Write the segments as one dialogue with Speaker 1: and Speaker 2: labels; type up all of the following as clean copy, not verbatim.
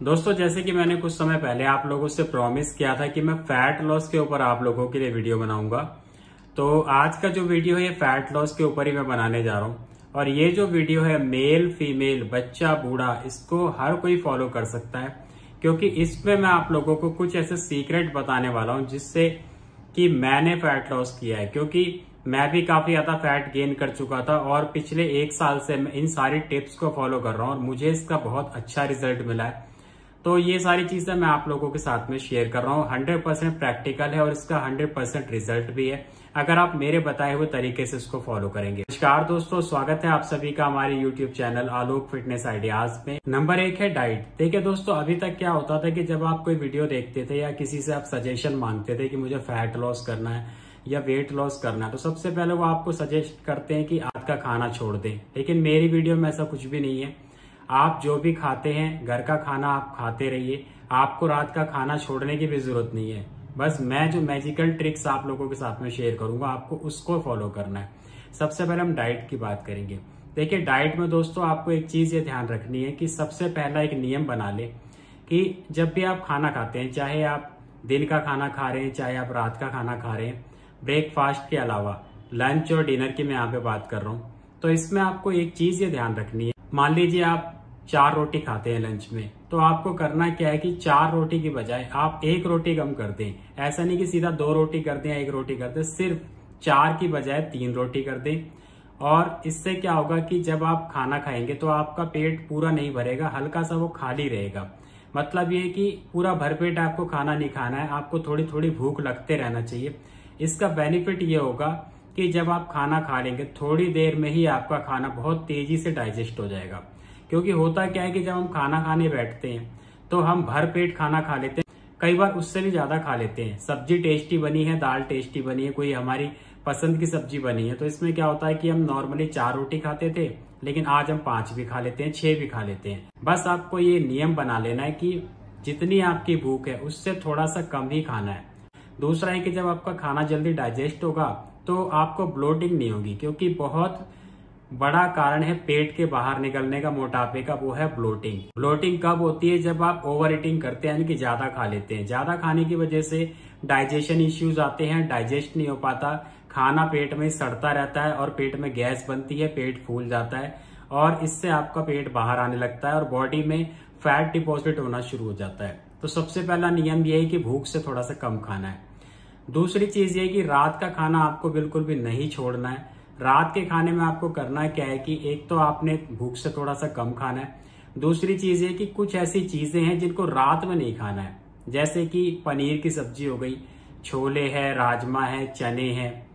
Speaker 1: दोस्तों, जैसे कि मैंने कुछ समय पहले आप लोगों से प्रॉमिस किया था कि मैं फैट लॉस के ऊपर आप लोगों के लिए वीडियो बनाऊंगा। तो आज का जो वीडियो है ये फैट लॉस के ऊपर ही मैं बनाने जा रहा हूं। और ये जो वीडियो है मेल फीमेल बच्चा बूढ़ा इसको हर कोई फॉलो कर सकता है, क्योंकि इसमें मैं आप लोगों को कुछ ऐसे सीक्रेट बताने वाला हूं जिससे कि मैंने फैट लॉस किया है। क्योंकि मैं भी काफी ज्यादा फैट गेन कर चुका था और पिछले 1 साल से मैं इन सारी टिप्स को फॉलो कर रहा हूं और मुझे इसका बहुत अच्छा रिजल्ट मिला है। तो ये सारी चीजें मैं आप लोगों के साथ में शेयर कर रहा हूँ। 100% प्रैक्टिकल है और इसका 100% रिजल्ट भी है अगर आप मेरे बताए हुए तरीके से इसको फॉलो करेंगे। नमस्कार दोस्तों, स्वागत है आप सभी का हमारे यूट्यूब चैनल आलोक फिटनेस आइडियाज में। नंबर 1 है डाइट। देखिए दोस्तों, अभी तक क्या होता था कि जब आप कोई वीडियो देखते थे या किसी से आप सजेशन मांगते थे कि मुझे फैट लॉस करना है या वेट लॉस करना है, तो सबसे पहले वो आपको सजेस्ट करते हैं कि आज का खाना छोड़ दें। लेकिन मेरी वीडियो में ऐसा कुछ भी नहीं है। आप जो भी खाते हैं घर का खाना आप खाते रहिए, आपको रात का खाना छोड़ने की भी जरूरत नहीं है। बस मैं जो मैजिकल ट्रिक्स आप लोगों के साथ में शेयर करूंगा आपको उसको फॉलो करना है। सबसे पहले हम डाइट की बात करेंगे। देखिए डाइट में दोस्तों आपको एक चीज ये ध्यान रखनी है कि सबसे पहला एक नियम बना ले कि जब भी आप खाना खाते हैं, चाहे आप दिन का खाना खा रहे हैं चाहे आप रात का खाना खा रहे हैं, ब्रेकफास्ट के अलावा लंच और डिनर की मैं यहाँ पे बात कर रहा हूँ, तो इसमें आपको एक चीज ये ध्यान रखनी है। मान लीजिए आप 4 रोटी खाते हैं लंच में, तो आपको करना क्या है कि 4 रोटी की बजाय आप 1 रोटी कम कर दें। ऐसा नहीं कि सीधा 2 रोटी कर दें या 1 रोटी कर दें, सिर्फ 4 की बजाय 3 रोटी कर दें। और इससे क्या होगा कि जब आप खाना खाएंगे तो आपका पेट पूरा नहीं भरेगा, हल्का सा वो खाली रहेगा। मतलब ये कि पूरा भरपेट आपको खाना नहीं खाना है, आपको थोड़ी थोड़ी भूख लगते रहना चाहिए। इसका बेनिफिट ये होगा कि जब आप खाना खा लेंगे थोड़ी देर में ही आपका खाना बहुत तेजी से डाइजेस्ट हो जाएगा। क्योंकि होता क्या है कि जब हम खाना खाने बैठते हैं तो हम भर पेट खाना खा लेते हैं, कई बार उससे भी ज्यादा खा लेते हैं। सब्जी टेस्टी बनी है, दाल टेस्टी बनी है, कोई हमारी पसंद की सब्जी बनी है, तो इसमें क्या होता है कि हम नॉर्मली 4 रोटी खाते थे, लेकिन आज हम 5 भी खा लेते हैं, 6 भी खा लेते हैं। बस आपको ये नियम बना लेना है कि जितनी आपकी भूख है उससे थोड़ा सा कम ही खाना है। दूसरा है कि जब आपका खाना जल्दी डाइजेस्ट होगा तो आपको ब्लोटिंग नहीं होगी, क्योंकि बहुत बड़ा कारण है पेट के बाहर निकलने का मोटापे का, वो है ब्लोटिंग। ब्लोटिंग कब होती है? जब आप ओवर ईटिंग करते हैं, यानी कि ज्यादा खा लेते हैं। ज्यादा खाने की वजह से डाइजेशन इश्यूज आते हैं, डाइजेस्ट नहीं हो पाता, खाना पेट में सड़ता रहता है और पेट में गैस बनती है, पेट फूल जाता है और इससे आपका पेट बाहर आने लगता है और बॉडी में फैट डिपॉजिट होना शुरू हो जाता है। तो सबसे पहला नियम यह है कि भूख से थोड़ा सा कम खाना है। दूसरी चीज ये कि रात का खाना आपको बिल्कुल भी नहीं छोड़ना है। रात के खाने में आपको करना क्या है कि एक तो आपने भूख से थोड़ा सा कम खाना है, दूसरी चीज है कि कुछ ऐसी चीजें हैं जिनको रात में नहीं खाना है, जैसे कि पनीर की सब्जी हो गई, छोले है, राजमा है, चने हैं,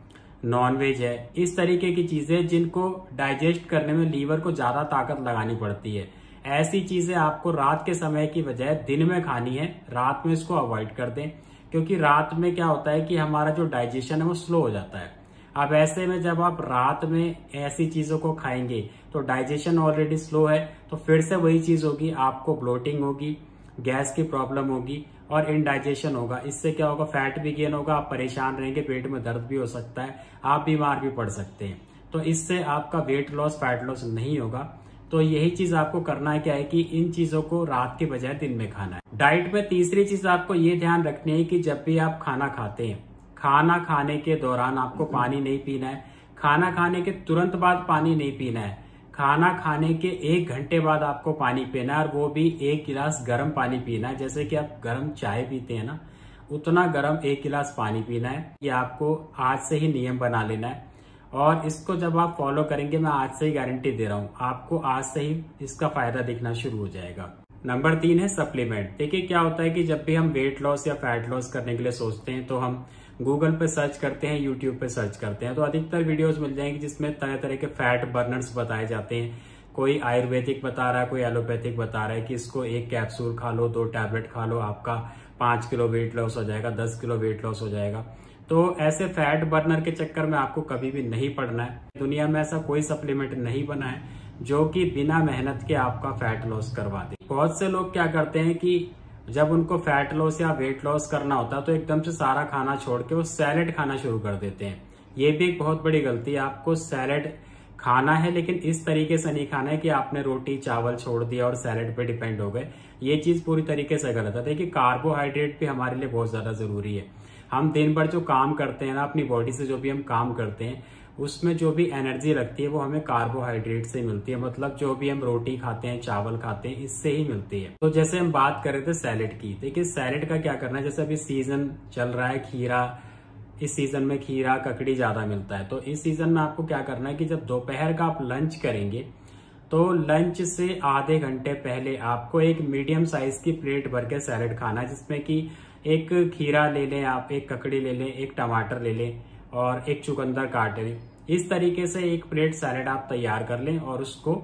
Speaker 1: नॉनवेज है, इस तरीके की चीजें जिनको डाइजेस्ट करने में लीवर को ज्यादा ताकत लगानी पड़ती है। ऐसी चीजें आपको रात के समय की बजाय दिन में खानी है, रात में इसको अवॉइड कर दें, क्योंकि रात में क्या होता है कि हमारा जो डाइजेशन है वो स्लो हो जाता है। अब ऐसे में जब आप रात में ऐसी चीजों को खाएंगे तो डाइजेशन ऑलरेडी स्लो है, तो फिर से वही चीज होगी, आपको ब्लोटिंग होगी, गैस की प्रॉब्लम होगी और इनडाइजेशन होगा। इससे क्या होगा? फैट भी गेन होगा, आप परेशान रहेंगे, पेट में दर्द भी हो सकता है, आप बीमार भी पड़ सकते हैं। तो इससे आपका वेट लॉस फैट लॉस नहीं होगा। तो यही चीज आपको करना है क्या है कि इन चीजों को रात के बजाय दिन में खाना है। डाइट में तीसरी चीज आपको ये ध्यान रखनी है कि जब भी आप खाना खाते हैं, खाना खाने के दौरान आपको पानी नहीं पीना है, खाना खाने के तुरंत बाद पानी नहीं पीना है, खाना खाने के 1 घंटे बाद आपको पानी पीना है और वो भी 1 गिलास गर्म पानी पीना है। जैसे कि आप गर्म चाय पीते हैं ना, उतना गर्म 1 गिलास पानी पीना है। ये आपको आज से ही नियम बना लेना है और इसको जब आप फॉलो करेंगे, मैं आज से ही गारंटी दे रहा हूँ, आपको आज से ही इसका फायदा दिखना शुरू हो जाएगा। नंबर 3 है सप्लीमेंट। देखिए क्या होता है कि जब भी हम वेट लॉस या फैट लॉस करने के लिए सोचते हैं तो हम गूगल पे सर्च करते हैं, यूट्यूब पे सर्च करते हैं, तो अधिकतर वीडियोस मिल जाएंगे जिसमें तरह तरह के फैट बर्नर्स बताए जाते हैं। कोई आयुर्वेदिक बता रहा है, कोई एलोपैथिक बता रहा है कि इसको 1 कैप्सूल खा लो, 2 टैबलेट खा लो, आपका 5 किलो वेट लॉस हो जाएगा, 10 किलो वेट लॉस हो जाएगा। तो ऐसे फैट बर्नर के चक्कर में आपको कभी भी नहीं पड़ना है। दुनिया में ऐसा कोई सप्लीमेंट नहीं बना है जो कि बिना मेहनत के आपका फैट लॉस करवा दे। बहुत से लोग क्या करते हैं कि जब उनको फैट लॉस या वेट लॉस करना होता है तो एकदम से सारा खाना छोड़ के वो सैलेड खाना शुरू कर देते हैं। ये भी एक बहुत बड़ी गलती है। आपको सैलेड खाना है, लेकिन इस तरीके से नहीं खाना है कि आपने रोटी चावल छोड़ दिया और सैलेड पे डिपेंड हो गए। ये चीज पूरी तरीके से गलत है। देखिए कार्बोहाइड्रेट भी हमारे लिए बहुत ज्यादा जरूरी है। हम दिन भर जो काम करते हैं ना, अपनी बॉडी से जो भी हम काम करते हैं, उसमें जो भी एनर्जी लगती है वो हमें कार्बोहाइड्रेट से मिलती है। मतलब जो भी हम रोटी खाते हैं चावल खाते हैं, इससे ही मिलती है। तो जैसे हम बात कर रहे थे सैलेड की, देखिए सैलेड का क्या करना है, जैसे अभी सीजन चल रहा है खीरा, इस सीजन में खीरा ककड़ी ज्यादा मिलता है। तो इस सीजन में आपको क्या करना है कि जब दोपहर का आप लंच करेंगे तो लंच से आधे घंटे पहले आपको एक मीडियम साइज की प्लेट भर के सैलेड खाना है, जिसमें कि एक खीरा ले लें आप, एक ककड़ी ले लें, एक टमाटर ले लें और एक चुकंदर काट लें। इस तरीके से एक प्लेट सैलेड आप तैयार कर लें और उसको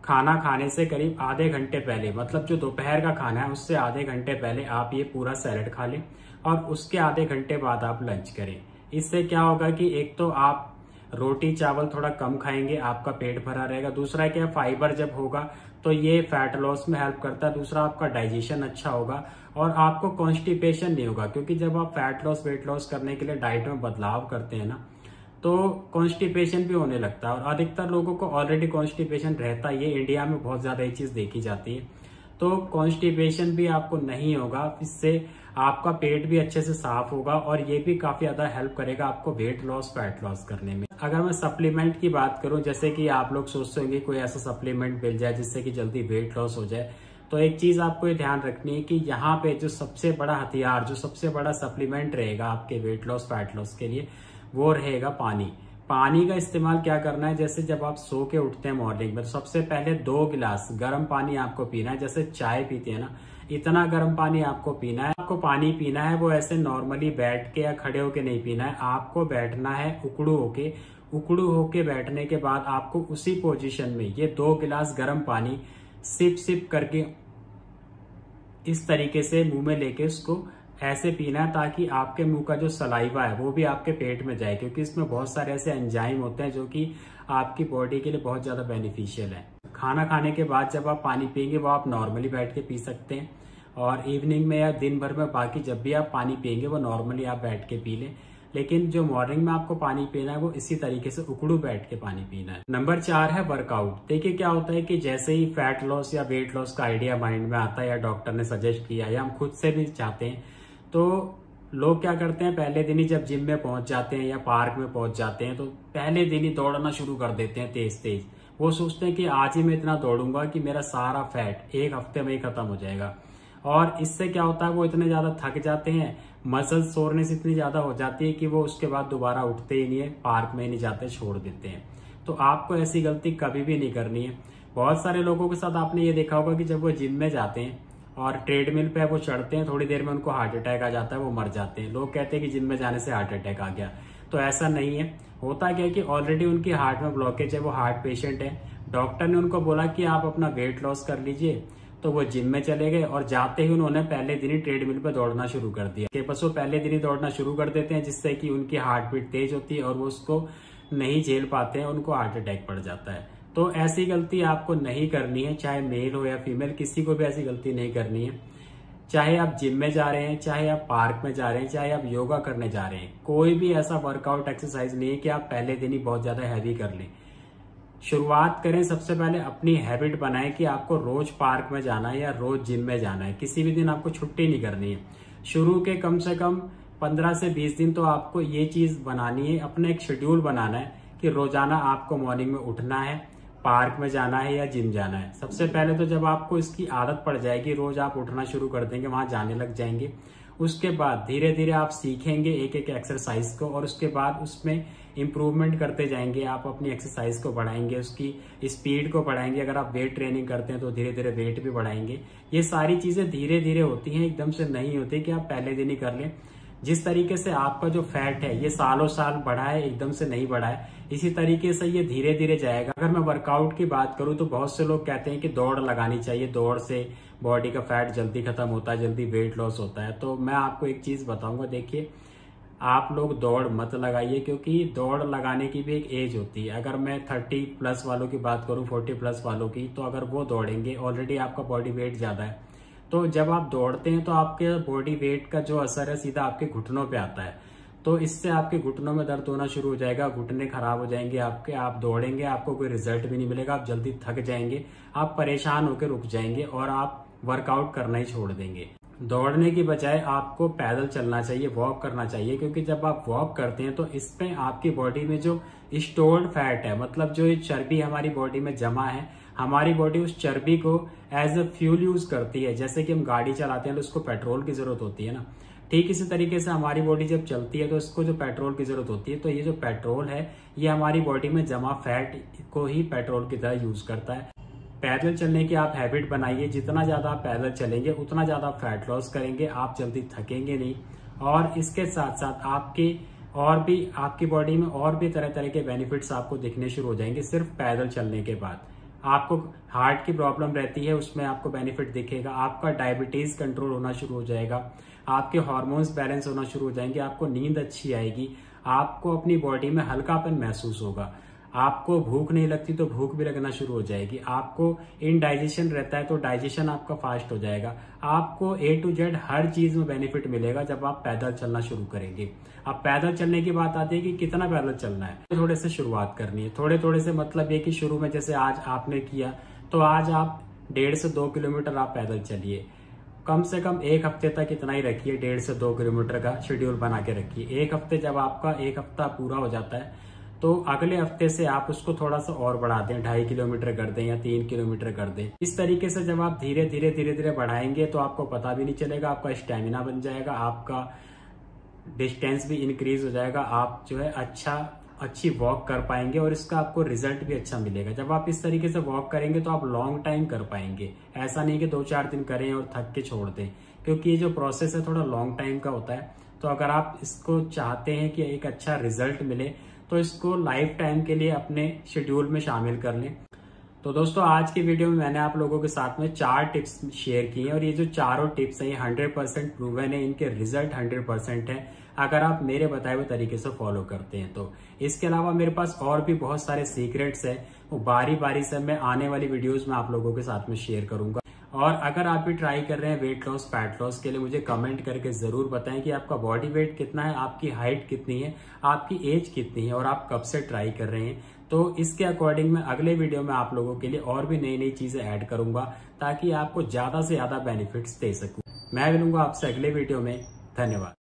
Speaker 1: खाना खाने से करीब आधे घंटे पहले, मतलब जो दोपहर का खाना है उससे आधे घंटे पहले आप ये पूरा सैलेड खा लें और उसके आधे घंटे बाद आप लंच करें। इससे क्या होगा कि एक तो आप रोटी चावल थोड़ा कम खाएंगे, आपका पेट भरा रहेगा। दूसरा क्या, फाइबर जब होगा तो ये फैट लॉस में हेल्प करता है। दूसरा आपका डाइजेशन अच्छा होगा और आपको कॉन्स्टिपेशन नहीं होगा, क्योंकि जब आप फैट लॉस वेट लॉस करने के लिए डाइट में बदलाव करते हैं ना, तो कॉन्स्टिपेशन भी होने लगता है। और अधिकतर लोगों को ऑलरेडी कॉन्स्टिपेशन रहता है, ये इंडिया में बहुत ज्यादा ये चीज देखी जाती है। तो कॉन्स्टिपेशन भी आपको नहीं होगा, इससे आपका पेट भी अच्छे से साफ होगा और ये भी काफी ज्यादा हेल्प करेगा आपको वेट लॉस फैट लॉस करने में। अगर मैं सप्लीमेंट की बात करूं, जैसे कि आप लोग सोचते होंगे कोई ऐसा सप्लीमेंट मिल जाए जिससे कि जल्दी वेट लॉस हो जाए, तो एक चीज आपको ये ध्यान रखनी है कि यहाँ पे जो सबसे बड़ा हथियार, जो सबसे बड़ा सप्लीमेंट रहेगा आपके वेट लॉस फैट लॉस के लिए, वो रहेगा पानी। पानी का इस्तेमाल क्या करना है, जैसे जब आप सो के उठते हैं मॉर्निंग में, तो सबसे पहले 2 गिलास गर्म पानी आपको पीना है। जैसे चाय पीते हैं ना, इतना गर्म पानी आपको पीना है। आपको पानी पीना है वो ऐसे नॉर्मली बैठ के या खड़े होके नहीं पीना है, आपको बैठना है उकड़ू होके। उकड़ू होके बैठने के बाद आपको उसी पोजीशन में ये 2 गिलास गर्म पानी सिप सिप करके इस तरीके से मुंह में लेके उसको ऐसे पीना है, ताकि आपके मुंह का जो सलाइवा है वो भी आपके पेट में जाए, क्योंकि इसमें बहुत सारे ऐसे एंजाइम होते हैं जो कि आपकी बॉडी के लिए बहुत ज्यादा बेनिफिशियल है। खाना खाने के बाद जब आप पानी पियेंगे वो आप नॉर्मली बैठ के पी सकते हैं, और इवनिंग में या दिन भर में बाकी जब भी आप पानी पियेंगे वो नॉर्मली आप बैठ के पी लें। लेकिन जो मॉर्निंग में आपको पानी पीना है वो इसी तरीके से उकड़ू बैठ के पानी पीना है। नंबर 4 है वर्कआउट। देखिए क्या होता है कि जैसे ही फैट लॉस या वेट लॉस का आइडिया माइंड में आता है, या डॉक्टर ने सजेस्ट किया, या हम खुद से भी चाहते हैं, तो लोग क्या करते हैं, पहले दिन ही जब जिम में पहुंच जाते हैं या पार्क में पहुंच जाते हैं, तो पहले दिन ही दौड़ना शुरू कर देते हैं तेज तेज। वो सोचते हैं कि आज ही मैं इतना दौड़ूंगा कि मेरा सारा फैट एक हफ्ते में ही खत्म हो जाएगा। और इससे क्या होता है, वो इतने ज्यादा थक जाते हैं, मसल सोरनेस इतनी ज्यादा हो जाती है कि वो उसके बाद दोबारा उठते ही नहीं है, पार्क में नहीं जाते, छोड़ देते हैं। तो आपको ऐसी गलती कभी भी नहीं करनी है। बहुत सारे लोगों के साथ आपने ये देखा होगा कि जब वो जिम में जाते हैं और ट्रेडमिल पे वो चढ़ते हैं, थोड़ी देर में उनको हार्ट अटैक आ जाता है, वो मर जाते हैं। लोग कहते हैं कि जिम में जाने से हार्ट अटैक आ गया, तो ऐसा नहीं है। होता क्या है कि ऑलरेडी उनकी हार्ट में ब्लॉकेज है, वो हार्ट पेशेंट है। डॉक्टर ने उनको बोला कि आप अपना वेट लॉस कर लीजिए, तो वो जिम में चले गए और जाते ही उन्होंने पहले दिन ही ट्रेडमिल पे दौड़ना शुरू कर दिया। कि बस वो पहले दिन ही दौड़ना शुरू कर देते हैं, जिससे कि उनकी हार्ट बीट तेज होती है और वो उसको नहीं झेल पाते हैं, उनको हार्ट अटैक पड़ जाता है। तो ऐसी गलती आपको नहीं करनी है, चाहे मेल हो या फीमेल, किसी को भी ऐसी गलती नहीं करनी है। चाहे आप जिम में जा रहे हैं, चाहे आप पार्क में जा रहे हैं, चाहे आप योगा करने जा रहे हैं, कोई भी ऐसा वर्कआउट एक्सरसाइज नहीं है कि आप पहले दिन ही बहुत ज्यादा हैवी कर लें। शुरुआत करें, सबसे पहले अपनी हैबिट बनाएं कि आपको रोज पार्क में जाना है या रोज जिम में जाना है। किसी भी दिन आपको छुट्टी नहीं करनी है। शुरू के कम से कम 15 से 20 दिन तो आपको ये चीज बनानी है, अपना एक शेड्यूल बनाना है कि रोजाना आपको मॉर्निंग में उठना है, पार्क में जाना है या जिम जाना है। सबसे पहले तो जब आपको इसकी आदत पड़ जाएगी, रोज आप उठना शुरू कर देंगे, वहां जाने लग जाएंगे, उसके बाद धीरे धीरे आप सीखेंगे एक एक एक्सरसाइज को, और उसके बाद उसमें इम्प्रूवमेंट करते जाएंगे। आप अपनी एक्सरसाइज को बढ़ाएंगे, उसकी स्पीड को बढ़ाएंगे। अगर आप वेट ट्रेनिंग करते हैं तो धीरे धीरे वेट भी बढ़ाएंगे। ये सारी चीजें धीरे धीरे होती हैं, एकदम से नहीं होती कि आप पहले दिन ही कर लें। जिस तरीके से आपका जो फैट है ये सालों साल बढ़ा है, एकदम से नहीं बढ़ा है, इसी तरीके से ये धीरे धीरे जाएगा। अगर मैं वर्कआउट की बात करूं तो बहुत से लोग कहते हैं कि दौड़ लगानी चाहिए, दौड़ से बॉडी का फैट जल्दी खत्म होता है, जल्दी वेट लॉस होता है। तो मैं आपको एक चीज बताऊंगा, देखिए आप लोग दौड़ मत लगाइए, क्योंकि दौड़ लगाने की भी एक एज होती है। अगर मैं 30+ वालों की बात करूं, 40+ वालों की, तो अगर वो दौड़ेंगे, ऑलरेडी आपका बॉडी वेट ज्यादा है, तो जब आप दौड़ते हैं तो आपके बॉडी वेट का जो असर है सीधा आपके घुटनों पे आता है। तो इससे आपके घुटनों में दर्द होना शुरू हो जाएगा, घुटने खराब हो जाएंगे आपके, आप दौड़ेंगे आपको कोई रिजल्ट भी नहीं मिलेगा, आप जल्दी थक जाएंगे, आप परेशान होकर रुक जाएंगे और आप वर्कआउट करना ही छोड़ देंगे। दौड़ने की बजाय आपको पैदल चलना चाहिए, वॉक करना चाहिए, क्योंकि जब आप वॉक करते हैं तो इसमें आपकी बॉडी में जो स्टोर्ड फैट है, मतलब जो ये चर्बी हमारी बॉडी में जमा है, हमारी बॉडी उस चर्बी को एज अ फ्यूल यूज करती है। जैसे कि हम गाड़ी चलाते हैं तो उसको पेट्रोल की जरूरत होती है ना, ठीक इसी तरीके से हमारी बॉडी जब चलती है तो इसको जो पेट्रोल की जरूरत होती है। तो ये जो पेट्रोल है ये हमारी बॉडी में जमा फैट को ही पेट्रोल की तरह यूज करता है। पैदल चलने की आप हैबिट बनाइए, जितना ज्यादा आप पैदल चलेंगे उतना ज्यादा फैट लॉस करेंगे, आप जल्दी थकेंगे नहीं। और इसके साथ साथ आपकी बॉडी में और भी तरह तरह के बेनिफिट्स आपको दिखने शुरू हो जाएंगे सिर्फ पैदल चलने के बाद। आपको हार्ट की प्रॉब्लम रहती है उसमें आपको बेनिफिट दिखेगा, आपका डायबिटीज कंट्रोल होना शुरू हो जाएगा, आपके हार्मोन्स बैलेंस होना शुरू हो जाएंगे, आपको नींद अच्छी आएगी, आपको अपनी बॉडी में हल्कापन महसूस होगा, आपको भूख नहीं लगती तो भूख भी लगना शुरू हो जाएगी, आपको इनडाइजेशन रहता है तो डाइजेशन आपका फास्ट हो जाएगा, आपको A to Z हर चीज में बेनिफिट मिलेगा जब आप पैदल चलना शुरू करेंगे। अब पैदल चलने की बात आती है कि कितना पैदल चलना है, थोड़े से शुरुआत करनी है। थोड़े थोड़े से मतलब ये कि शुरू में जैसे आज आपने किया तो आज आप 1.5 से 2 किलोमीटर आप पैदल चलिए, कम से कम एक हफ्ते तक इतना ही रखिए, 1.5 से 2 किलोमीटर का शेड्यूल बना के रखिए। एक हफ्ते जब आपका एक हफ्ता पूरा हो जाता है तो अगले हफ्ते से आप उसको थोड़ा सा और बढ़ा दें, 2.5 किलोमीटर कर दें या 3 किलोमीटर कर दें। इस तरीके से जब आप धीरे धीरे बढ़ाएंगे तो आपको पता भी नहीं चलेगा, आपका स्टेमिना बन जाएगा, आपका डिस्टेंस भी इंक्रीज हो जाएगा, आप जो है अच्छी वॉक कर पाएंगे और इसका आपको रिजल्ट भी अच्छा मिलेगा। जब आप इस तरीके से वॉक करेंगे तो आप लॉन्ग टाइम कर पाएंगे, ऐसा नहीं कि 2-4 दिन करें और थक के छोड़ दें, क्योंकि ये जो प्रोसेस है थोड़ा लॉन्ग टाइम का होता है। तो अगर आप इसको चाहते हैं कि एक अच्छा रिजल्ट मिले तो इसको लाइफ टाइम के लिए अपने शेड्यूल में शामिल कर लें। तो दोस्तों आज की वीडियो में मैंने आप लोगों के साथ में 4 टिप्स शेयर की हैं और ये जो चारों टिप्स हैं ये 100% प्रूवन है, इनके रिजल्ट 100% है अगर आप मेरे बताए हुए तरीके से फॉलो करते हैं तो। इसके अलावा मेरे पास और भी बहुत सारे सीक्रेट्स हैं, वो बारी बारी से मैं आने वाली वीडियोस में आप लोगों के साथ में शेयर करूंगा। और अगर आप भी ट्राई कर रहे हैं वेट लॉस फैट लॉस के लिए, मुझे कमेंट करके जरूर बताएं कि आपका बॉडी वेट कितना है, आपकी हाइट कितनी है, आपकी एज कितनी है और आप कब से ट्राई कर रहे हैं। तो इसके अकॉर्डिंग मैं अगले वीडियो में आप लोगों के लिए और भी नई नई चीजें ऐड करूंगा ताकि आपको ज्यादा से ज्यादा बेनिफिट्स दे सकूं। मैं मिलूंगा आपसे अगले वीडियो में। धन्यवाद।